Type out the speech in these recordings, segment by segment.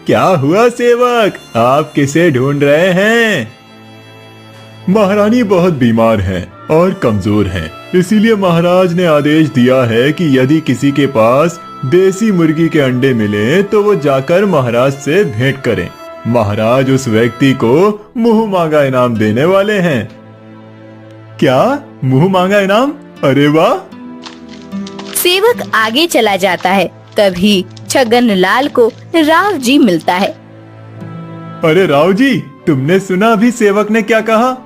क्या हुआ सेवक, आप किसे ढूंढ रहे हैं? महारानी बहुत बीमार हैं और कमजोर हैं, इसीलिए महाराज ने आदेश दिया है कि यदि किसी के पास देसी मुर्गी के अंडे मिले तो वो जाकर महाराज से भेंट करें। महाराज उस व्यक्ति को मुंह मांगा इनाम देने वाले हैं। क्या मुंह मांगा इनाम? अरे वाह! सेवक आगे चला जाता है, तभी छगन लाल को राव जी मिलता है। अरे राव जी, तुमने सुना अभी सेवक ने क्या कहा?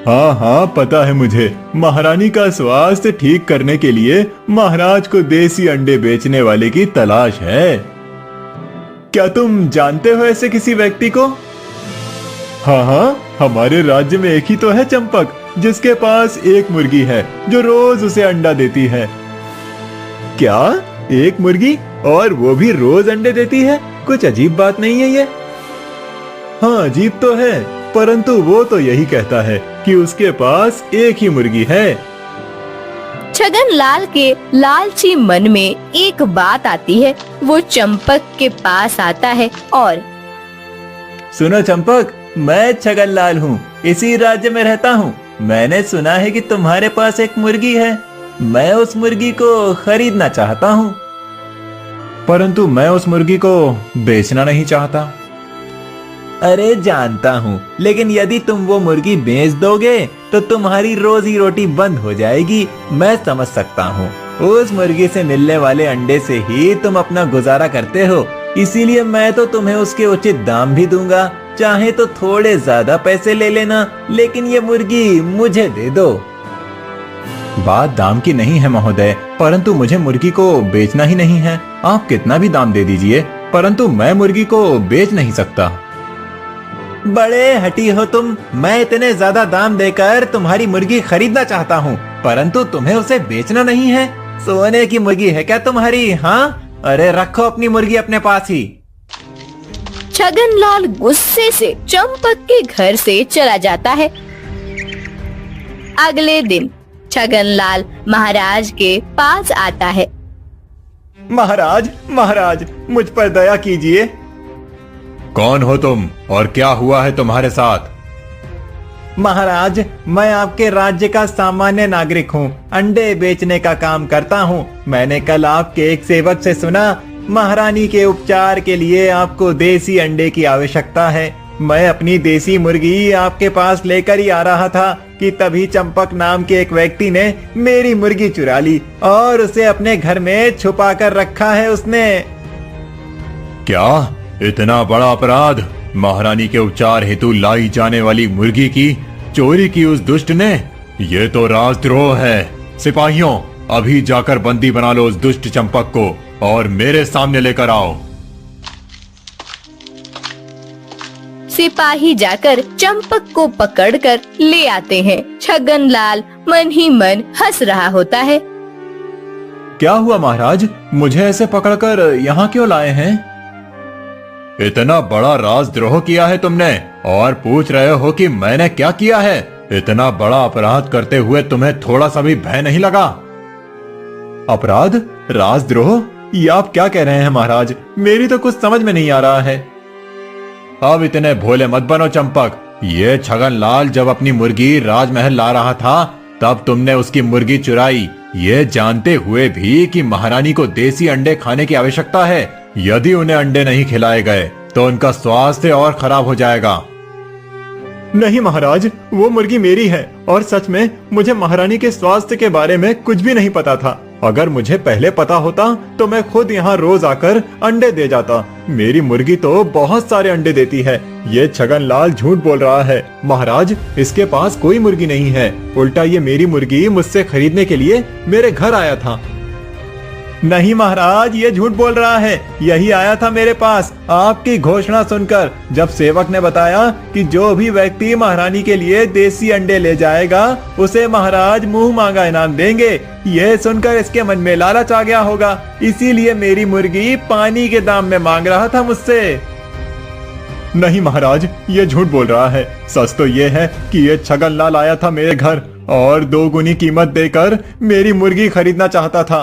हाँ हाँ, पता है मुझे। महारानी का स्वास्थ्य ठीक करने के लिए महाराज को देसी अंडे बेचने वाले की तलाश है। क्या तुम जानते हो ऐसे किसी व्यक्ति को? हाँ हाँ, हमारे राज्य में एक ही तो है चंपक, जिसके पास एक मुर्गी है जो रोज उसे अंडा देती है। क्या? एक मुर्गी, और वो भी रोज अंडे देती है? कुछ अजीब बात नहीं है ये? हाँ, अजीब तो है, परंतु वो तो यही कहता है कि उसके पास एक ही मुर्गी है। छगन लाल के लालची मन में एक बात आती है। वो चंपक के पास आता है और सुनो चंपक, मैं छगन लाल हूँ, इसी राज्य में रहता हूँ। मैंने सुना है कि तुम्हारे पास एक मुर्गी है। मैं उस मुर्गी को खरीदना चाहता हूँ, परंतु मैं उस मुर्गी को बेचना नहीं चाहता। अरे जानता हूँ, लेकिन यदि तुम वो मुर्गी बेच दोगे तो तुम्हारी रोजी रोटी बंद हो जाएगी। मैं समझ सकता हूँ, उस मुर्गी से मिलने वाले अंडे से ही तुम अपना गुजारा करते हो, इसीलिए मैं तो तुम्हें उसके उचित दाम भी दूंगा। चाहे तो थोड़े ज्यादा पैसे ले लेना, लेकिन ये मुर्गी मुझे दे दो। बात दाम की नहीं है महोदय, परंतु मुझे मुर्गी को बेचना ही नहीं है। आप कितना भी दाम दे दीजिए, परंतु मैं मुर्गी को बेच नहीं सकता। बड़े हठी हो तुम। मैं इतने ज्यादा दाम देकर तुम्हारी मुर्गी खरीदना चाहता हूँ, परंतु तुम्हें उसे बेचना नहीं है। सोने की मुर्गी है क्या तुम्हारी? हाँ, अरे रखो अपनी मुर्गी अपने पास ही। छगन लाल गुस्से से चंपक के घर से चला जाता है। अगले दिन छगन लाल महाराज के पास आता है। महाराज, महाराज, मुझ पर दया कीजिए। कौन हो तुम और क्या हुआ है तुम्हारे साथ? महाराज, मैं आपके राज्य का सामान्य नागरिक हूँ, अंडे बेचने का काम करता हूँ। मैंने कल आपके एक सेवक से सुना, महारानी के उपचार के लिए आपको देसी अंडे की आवश्यकता है। मैं अपनी देसी मुर्गी आपके पास लेकर ही आ रहा था कि तभी चंपक नाम के एक व्यक्ति ने मेरी मुर्गी चुरा ली और उसे अपने घर में छुपा कर रखा है उसने। क्या? इतना बड़ा अपराध? महारानी के उपचार हेतु लाई जाने वाली मुर्गी की चोरी की उस दुष्ट ने? ये तो राजद्रोह है। सिपाहियों, अभी जाकर बंदी बना लो उस दुष्ट चंपक को और मेरे सामने लेकर आओ। सिपाही जाकर चंपक को पकड़कर ले आते हैं। छगन लाल मन ही मन हंस रहा होता है। क्या हुआ महाराज, मुझे ऐसे पकड़कर यहाँ क्यों लाए हैं? इतना बड़ा राजद्रोह किया है तुमने और पूछ रहे हो कि मैंने क्या किया है? इतना बड़ा अपराध करते हुए तुम्हें थोड़ा सा भी भय नहीं लगा? अपराध? राजद्रोह? ये आप क्या कह रहे हैं महाराज? मेरी तो कुछ समझ में नहीं आ रहा है। अब इतने भोले मत बनो चंपक। ये छगन लाल जब अपनी मुर्गी राजमहल ला रहा था तब तुमने उसकी मुर्गी चुराई, ये जानते हुए भी कि महारानी को देसी अंडे खाने की आवश्यकता है। यदि उन्हें अंडे नहीं खिलाए गए तो उनका स्वास्थ्य और खराब हो जाएगा। नहीं महाराज, वो मुर्गी मेरी है और सच में मुझे महारानी के स्वास्थ्य के बारे में कुछ भी नहीं पता था। अगर मुझे पहले पता होता तो मैं खुद यहाँ रोज आकर अंडे दे जाता। मेरी मुर्गी तो बहुत सारे अंडे देती है। ये छगन लाल झूठ बोल रहा है। महाराज, इसके पास कोई मुर्गी नहीं है, उल्टा ये मेरी मुर्गी मुझसे खरीदने के लिए मेरे घर आया था। नहीं महाराज, ये झूठ बोल रहा है। यही आया था मेरे पास आपकी घोषणा सुनकर, जब सेवक ने बताया कि जो भी व्यक्ति महारानी के लिए देसी अंडे ले जाएगा उसे महाराज मुंह मांगा इनाम देंगे। ये सुनकर इसके मन में लालच आ गया होगा, इसीलिए मेरी मुर्गी पानी के दाम में मांग रहा था मुझसे। नहीं महाराज, ये झूठ बोल रहा है। सच तो ये है कि ये छगन लाल आया था मेरे घर और 2 गुनी कीमत देकर मेरी मुर्गी खरीदना चाहता था।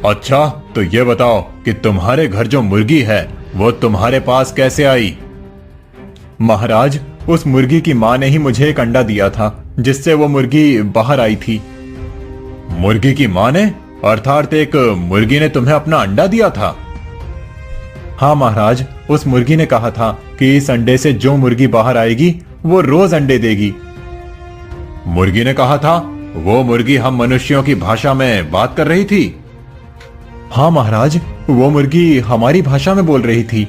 अच्छा, तो ये बताओ कि तुम्हारे घर जो मुर्गी है वो तुम्हारे पास कैसे आई? महाराज, उस मुर्गी की मां ने ही मुझे एक अंडा दिया था, जिससे वो मुर्गी बाहर आई थी। मुर्गी की मां ने? अर्थात एक मुर्गी ने तुम्हें अपना अंडा दिया था? हाँ महाराज, उस मुर्गी ने कहा था कि इस अंडे से जो मुर्गी बाहर आएगी वो रोज अंडे देगी। मुर्गी ने कहा था? वो मुर्गी हम मनुष्यों की भाषा में बात कर रही थी? हाँ महाराज, वो मुर्गी हमारी भाषा में बोल रही थी।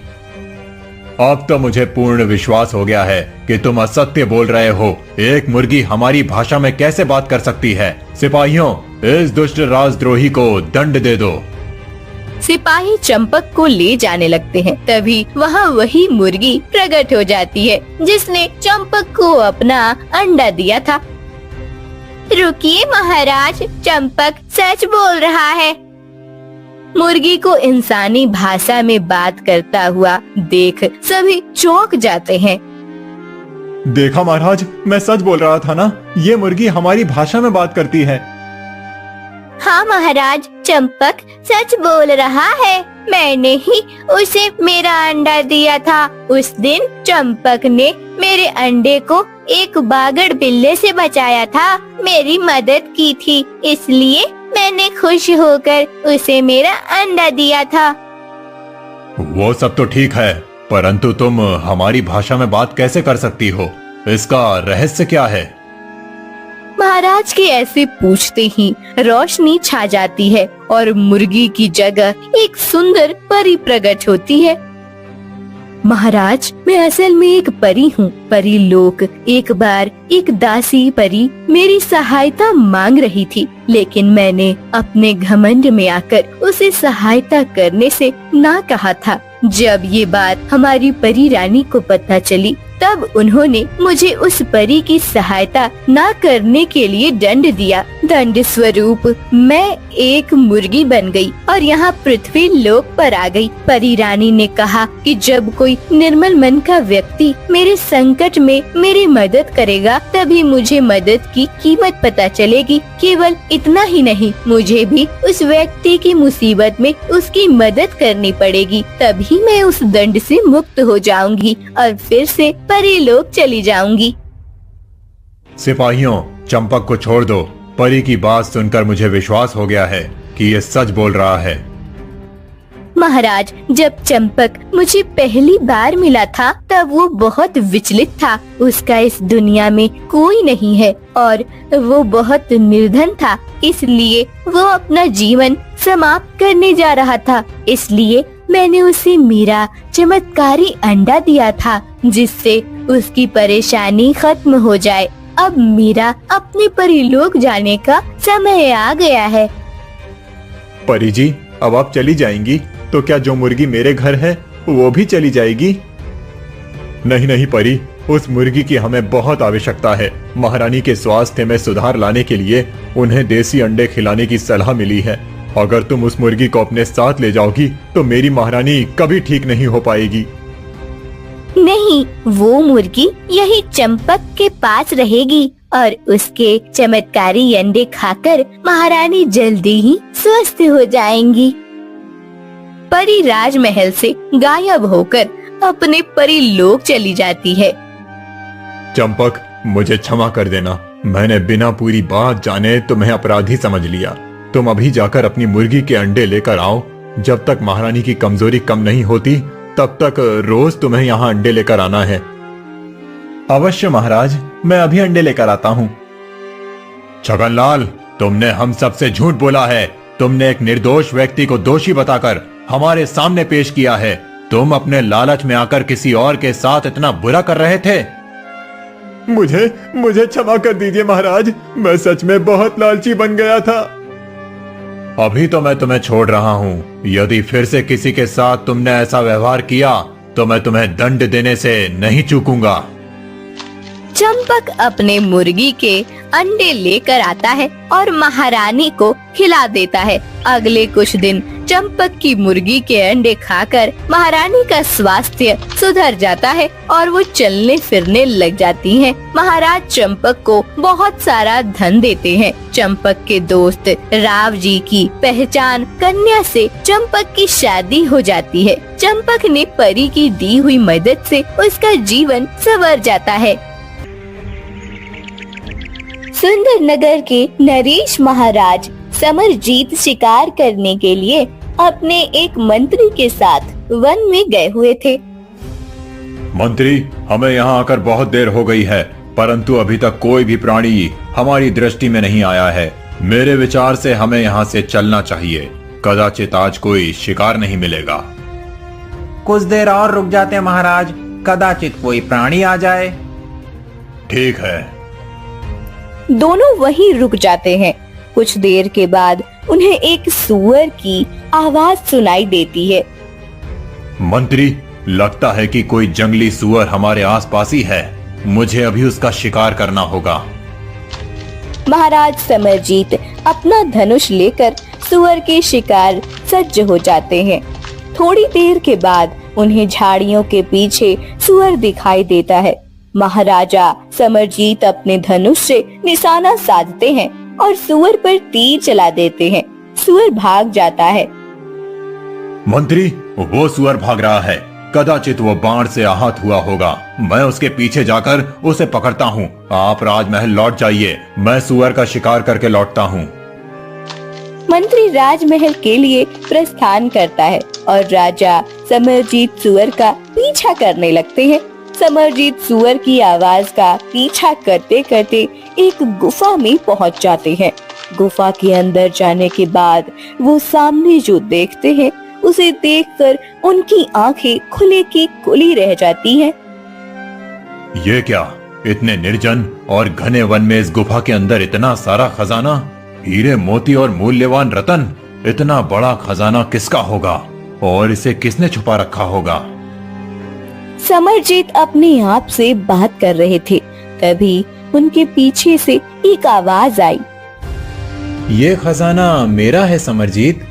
अब तो मुझे पूर्ण विश्वास हो गया है कि तुम असत्य बोल रहे हो। एक मुर्गी हमारी भाषा में कैसे बात कर सकती है? सिपाहियों, इस दुष्ट राजद्रोही को दंड दे दो। सिपाही चंपक को ले जाने लगते हैं। तभी वहाँ वही मुर्गी प्रकट हो जाती है जिसने चंपक को अपना अंडा दिया था। रुकिए महाराज, चंपक सच बोल रहा है। मुर्गी को इंसानी भाषा में बात करता हुआ देख सभी चौंक जाते हैं। देखा महाराज, मैं सच बोल रहा था ना, ये मुर्गी हमारी भाषा में बात करती है। हाँ महाराज, चंपक सच बोल रहा है। मैंने ही उसे मेरा अंडा दिया था। उस दिन चंपक ने मेरे अंडे को एक बागड़ बिल्ले से बचाया था, मेरी मदद की थी, इसलिए मैंने खुश होकर उसे मेरा अंडा दिया था। वो सब तो ठीक है, परंतु तुम हमारी भाषा में बात कैसे कर सकती हो? इसका रहस्य क्या है? महाराज के ऐसे पूछते ही रोशनी छा जाती है और मुर्गी की जगह एक सुंदर परी प्रकट होती है। महाराज, मैं असल में एक परी हूँ। परी लोक एक बार एक दासी परी मेरी सहायता मांग रही थी, लेकिन मैंने अपने घमंड में आकर उसे सहायता करने से ना कहा था। जब ये बात हमारी परी रानी को पता चली, तब उन्होंने मुझे उस परी की सहायता ना करने के लिए दंड दिया। दंड स्वरूप मैं एक मुर्गी बन गई और यहाँ पृथ्वी लोक पर आ गई। परी रानी ने कहा कि जब कोई निर्मल मन का व्यक्ति मेरे संकट में मेरी मदद करेगा, तभी मुझे मदद की कीमत पता चलेगी। केवल इतना ही नहीं, मुझे भी उस व्यक्ति की मुसीबत में उसकी मदद करनी पड़ेगी, तभी मैं उस दंड से मुक्त हो जाऊंगी और फिर से परी लोक चली जाऊंगी। सिपाहियों, चंपक को छोड़ दो। परी की बात सुनकर मुझे विश्वास हो गया है कि ये सच बोल रहा है। महाराज, जब चंपक मुझे पहली बार मिला था, तब वो बहुत विचलित था। उसका इस दुनिया में कोई नहीं है और वो बहुत निर्धन था, इसलिए वो अपना जीवन समाप्त करने जा रहा था। इसलिए मैंने उसे मेरा चमत्कारी अंडा दिया था, जिससे उसकी परेशानी खत्म हो जाए। अब मेरा अपने परिलोक जाने का समय आ गया है। परी जी, अब आप चली जाएंगी तो क्या जो मुर्गी मेरे घर है वो भी चली जाएगी? नहीं नहीं परी, उस मुर्गी की हमें बहुत आवश्यकता है। महारानी के स्वास्थ्य में सुधार लाने के लिए उन्हें देसी अंडे खिलाने की सलाह मिली है। अगर तुम उस मुर्गी को अपने साथ ले जाओगी तो मेरी महारानी कभी ठीक नहीं हो पाएगी। नहीं, वो मुर्गी यही चंपक के पास रहेगी और उसके चमत्कारी अंडे खाकर महारानी जल्दी ही स्वस्थ हो जाएंगी। परी राजमहल से गायब होकर अपने परी लोक चली जाती है। चंपक, मुझे क्षमा कर देना। मैंने बिना पूरी बात जाने तुम्हें अपराधी समझ लिया। तुम अभी जाकर अपनी मुर्गी के अंडे लेकर आओ। जब तक महारानी की कमजोरी कम नहीं होती, तब तक रोज तुम्हें यहाँ अंडे लेकर आना है। अवश्य महाराज, मैं अभी अंडे लेकर आता हूँ। छगनलाल, तुमने हम सबसे झूठ बोला है। तुमने एक निर्दोष व्यक्ति को दोषी बताकर हमारे सामने पेश किया है। तुम अपने लालच में आकर किसी और के साथ इतना बुरा कर रहे थे। मुझे क्षमा कर दीजिए महाराज, मैं सच में बहुत लालची बन गया था। अभी तो मैं तुम्हें छोड़ रहा हूँ। यदि फिर से किसी के साथ तुमने ऐसा व्यवहार किया तो मैं तुम्हें दंड देने से नहीं चूकूंगा। चंपक अपने मुर्गी के अंडे लेकर आता है और महारानी को खिला देता है। अगले कुछ दिन चंपक की मुर्गी के अंडे खाकर महारानी का स्वास्थ्य सुधर जाता है और वो चलने फिरने लग जाती हैं। महाराज चंपक को बहुत सारा धन देते हैं। चंपक के दोस्त राव जी की पहचान कन्या से चंपक की शादी हो जाती है। चंपक ने परी की दी हुई मदद से उसका जीवन संवर जाता है। सुंदर नगर के नरेश महाराज समरजीत शिकार करने के लिए अपने एक मंत्री के साथ वन में गए हुए थे। मंत्री, हमें यहाँ आकर बहुत देर हो गई है, परंतु अभी तक कोई भी प्राणी हमारी दृष्टि में नहीं आया है। मेरे विचार से हमें यहाँ से चलना चाहिए। कदाचित आज कोई शिकार नहीं मिलेगा। कुछ देर और रुक जाते हैं महाराज, कदाचित कोई प्राणी आ जाए। ठीक है। दोनों वहीं रुक जाते हैं। कुछ देर के बाद उन्हें एक सूअर की आवाज सुनाई देती है। मंत्री, लगता है कि कोई जंगली सूअर हमारे आसपास ही है। मुझे अभी उसका शिकार करना होगा। महाराज समरजीत अपना धनुष लेकर सूअर के शिकार सज्ज हो जाते हैं। थोड़ी देर के बाद उन्हें झाड़ियों के पीछे सूअर दिखाई देता है। महाराजा समरजीत अपने धनुष से निशाना साधते हैं और सूअर पर तीर चला देते हैं। सूअर भाग जाता है। मंत्री, वो सूअर भाग रहा है। कदाचित वो बाण से आहत हुआ होगा। मैं उसके पीछे जाकर उसे पकड़ता हूँ। आप राजमहल लौट जाइए, मैं सूअर का शिकार करके लौटता हूँ। मंत्री राजमहल के लिए प्रस्थान करता है और राजा समरजीत सूअर का पीछा करने लगते हैं। समरजीत सूअर की आवाज का पीछा करते करते एक गुफा में पहुंच जाते हैं। गुफा के अंदर जाने के बाद वो सामने जो देखते हैं उसे देखकर उनकी आंखें खुले की खुली रह जाती हैं। ये क्या, इतने निर्जन और घने वन में इस गुफा के अंदर इतना सारा खजाना, हीरे मोती और मूल्यवान रतन। इतना बड़ा खजाना किसका होगा और इसे किसने छुपा रखा होगा? समरजीत अपने आप से बात कर रहे थे, तभी उनके पीछे से एक आवाज आई। ये खजाना मेरा है समरजीत।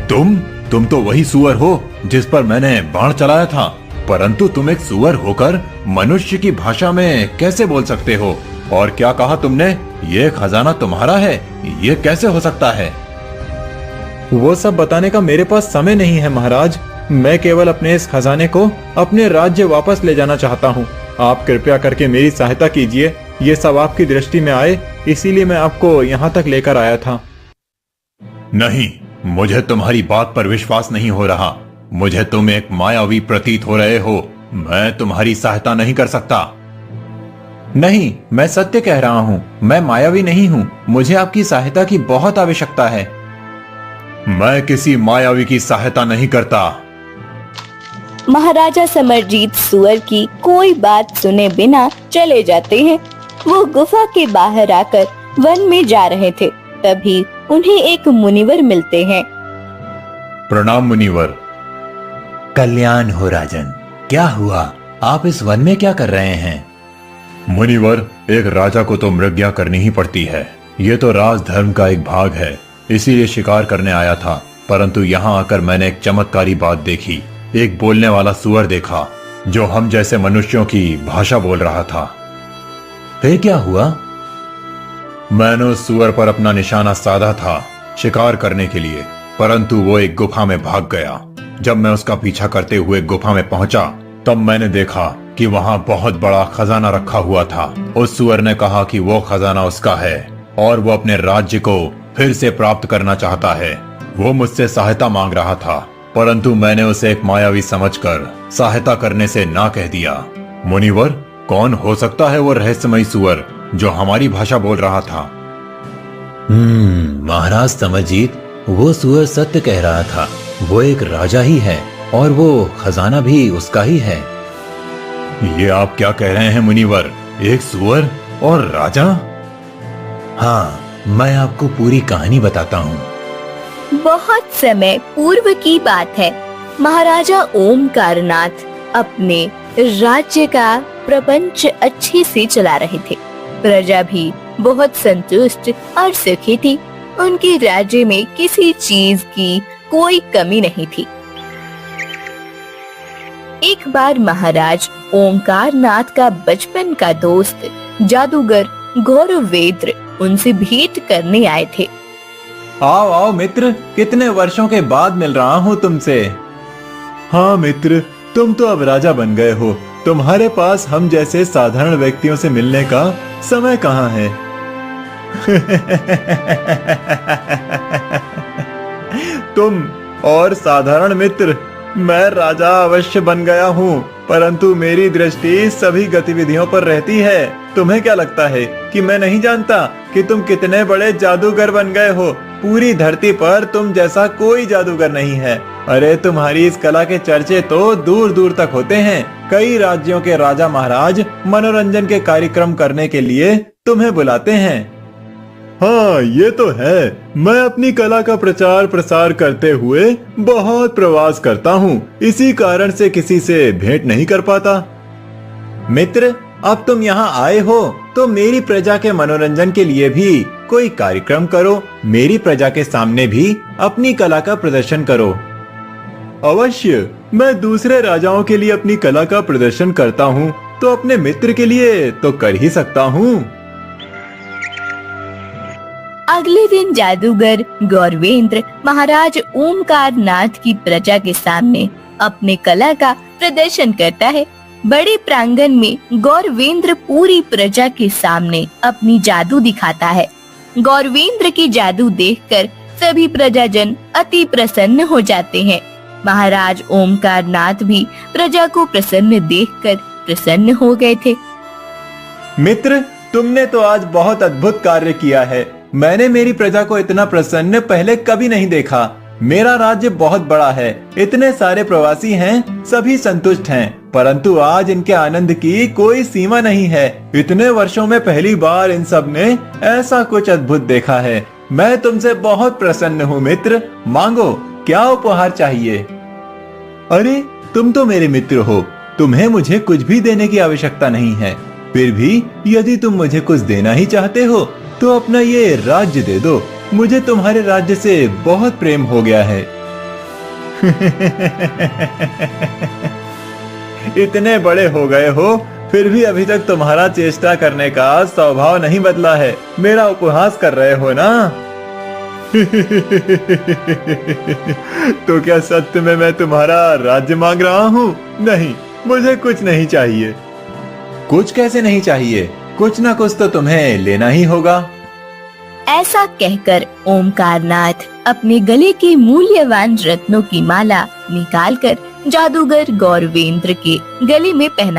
तुम तो वही सूअर हो जिस पर मैंने बाण चलाया था, परंतु तुम एक सूअर होकर मनुष्य की भाषा में कैसे बोल सकते हो? और क्या कहा तुमने? ये खजाना तुम्हारा है? ये कैसे हो सकता है? वो सब बताने का मेरे पास समय नहीं है महाराज। मैं केवल अपने इस खजाने को अपने राज्य वापस ले जाना चाहता हूँ। आप कृपया करके मेरी सहायता कीजिए। ये सब आपकी दृष्टि में आए, इसीलिए मैं आपको यहाँ तक लेकर आया था। नहीं, मुझे तुम्हारी बात पर विश्वास नहीं हो रहा। मुझे तुम एक मायावी प्रतीत हो रहे हो। मैं तुम्हारी सहायता नहीं कर सकता। नहीं, मैं सत्य कह रहा हूँ। मैं मायावी नहीं हूँ। मुझे आपकी सहायता की बहुत आवश्यकता है। मैं किसी मायावी की सहायता नहीं करता। महाराजा समरजीत सूअर की कोई बात सुने बिना चले जाते हैं। वो गुफा के बाहर आकर वन में जा रहे थे, तभी उन्हें एक मुनिवर मिलते हैं। प्रणाम मुनिवर। कल्याण हो राजन। क्या हुआ? आप इस वन में क्या कर रहे हैं? मुनिवर, एक राजा को तो मृग्या करनी ही पड़ती है। ये तो राजधर्म का एक भाग है, इसीलिए शिकार करने आया था। परंतु यहाँ आकर मैंने एक चमत्कारी बात देखी। एक बोलने वाला सूअर देखा जो हम जैसे मनुष्यों की भाषा बोल रहा था। फिर क्या हुआ? मैंने उस सूअर पर अपना निशाना साधा था शिकार करने के लिए, परंतु वो एक गुफा में भाग गया। जब मैं उसका पीछा करते हुए गुफा में पहुंचा, तब मैंने देखा कि वहां बहुत बड़ा खजाना रखा हुआ था। उस सूअर ने कहा कि वो खजाना उसका है और वो अपने राज्य को फिर से प्राप्त करना चाहता है। वो मुझसे सहायता मांग रहा था, परंतु मैंने उसे एक मायावी समझकर सहायता करने से ना कह दिया। मुनिवर, कौन हो सकता है वो रहस्यमयी सूअर जो हमारी भाषा बोल रहा था? महाराज समरजीत, वो सूअर सत्य कह रहा था। वो एक राजा ही है और वो खजाना भी उसका ही है। ये आप क्या कह रहे हैं मुनिवर? एक सूअर और राजा? हाँ, मैं आपको पूरी कहानी बताता हूँ। बहुत समय पूर्व की बात है। महाराजा ओमकारनाथ अपने राज्य का प्रपंच अच्छे से चला रहे थे। प्रजा भी बहुत संतुष्ट और सुखी थी। उनके राज्य में किसी चीज की कोई कमी नहीं थी। एक बार महाराज ओंकार नाथ का बचपन का दोस्त जादूगर गौरवेंद्र उनसे भेंट करने आए थे। आओ आओ मित्र, कितने वर्षों के बाद मिल रहा हूँ तुमसे। हाँ मित्र, तुम तो अब राजा बन गए हो। तुम्हारे पास हम जैसे साधारण व्यक्तियों से मिलने का समय कहाँ है। तुम और साधारण मित्र, मैं राजा अवश्य बन गया हूँ, परंतु मेरी दृष्टि सभी गतिविधियों पर रहती है। तुम्हें क्या लगता है कि मैं नहीं जानता कि तुम कितने बड़े जादूगर बन गए हो। पूरी धरती पर तुम जैसा कोई जादूगर नहीं है। अरे तुम्हारी इस कला के चर्चे तो दूर दूर तक होते हैं। कई राज्यों के राजा महाराज मनोरंजन के कार्यक्रम करने के लिए तुम्हें बुलाते हैं। हाँ, ये तो है। मैं अपनी कला का प्रचार प्रसार करते हुए बहुत प्रवास करता हूँ, इसी कारण से किसी से भेंट नहीं कर पाता। मित्र, अब तुम यहाँ आए हो तो मेरी प्रजा के मनोरंजन के लिए भी कोई कार्यक्रम करो। मेरी प्रजा के सामने भी अपनी कला का प्रदर्शन करो। अवश्य, मैं दूसरे राजाओं के लिए अपनी कला का प्रदर्शन करता हूँ, तो अपने मित्र के लिए तो कर ही सकता हूँ। अगले दिन जादूगर गौरवेंद्र महाराज ओमकार नाथ की प्रजा के सामने अपने कला का प्रदर्शन करता है। बड़े प्रांगण में गौरवेंद्र पूरी प्रजा के सामने अपनी जादू दिखाता है। गौरवेंद्र की जादू देखकर सभी प्रजाजन अति प्रसन्न हो जाते हैं। महाराज ओमकार नाथ भी प्रजा को प्रसन्न देखकर प्रसन्न हो गए थे। मित्र, तुमने तो आज बहुत अद्भुत कार्य किया है। मैंने मेरी प्रजा को इतना प्रसन्न पहले कभी नहीं देखा। मेरा राज्य बहुत बड़ा है, इतने सारे प्रवासी हैं, सभी संतुष्ट हैं, परंतु आज इनके आनंद की कोई सीमा नहीं है। इतने वर्षों में पहली बार इन सब ने ऐसा कुछ अद्भुत देखा है। मैं तुमसे बहुत प्रसन्न हूँ मित्र। मांगो, क्या उपहार चाहिए? अरे, तुम तो मेरे मित्र हो, तुम्हें मुझे कुछ भी देने की आवश्यकता नहीं है। फिर भी यदि तुम मुझे कुछ देना ही चाहते हो तो अपना ये राज्य दे दो। मुझे तुम्हारे राज्य से बहुत प्रेम हो गया है। इतने बड़े हो गए हो, फिर भी अभी तक तुम्हारा चेष्टा करने का स्वभाव नहीं बदला है। मेरा उपहास कर रहे हो ना? तो क्या सत्य में मैं तुम्हारा राज्य मांग रहा हूँ? नहीं, मुझे कुछ नहीं चाहिए। कुछ कैसे नहीं चाहिए? कुछ ना कुछ तो तुम्हें लेना ही होगा। ऐसा कहकर ओमकारनाथ अपने गले के मूल्यवान रत्नों की माला निकालकर जादूगर गौरवेंद्र के गले में पहना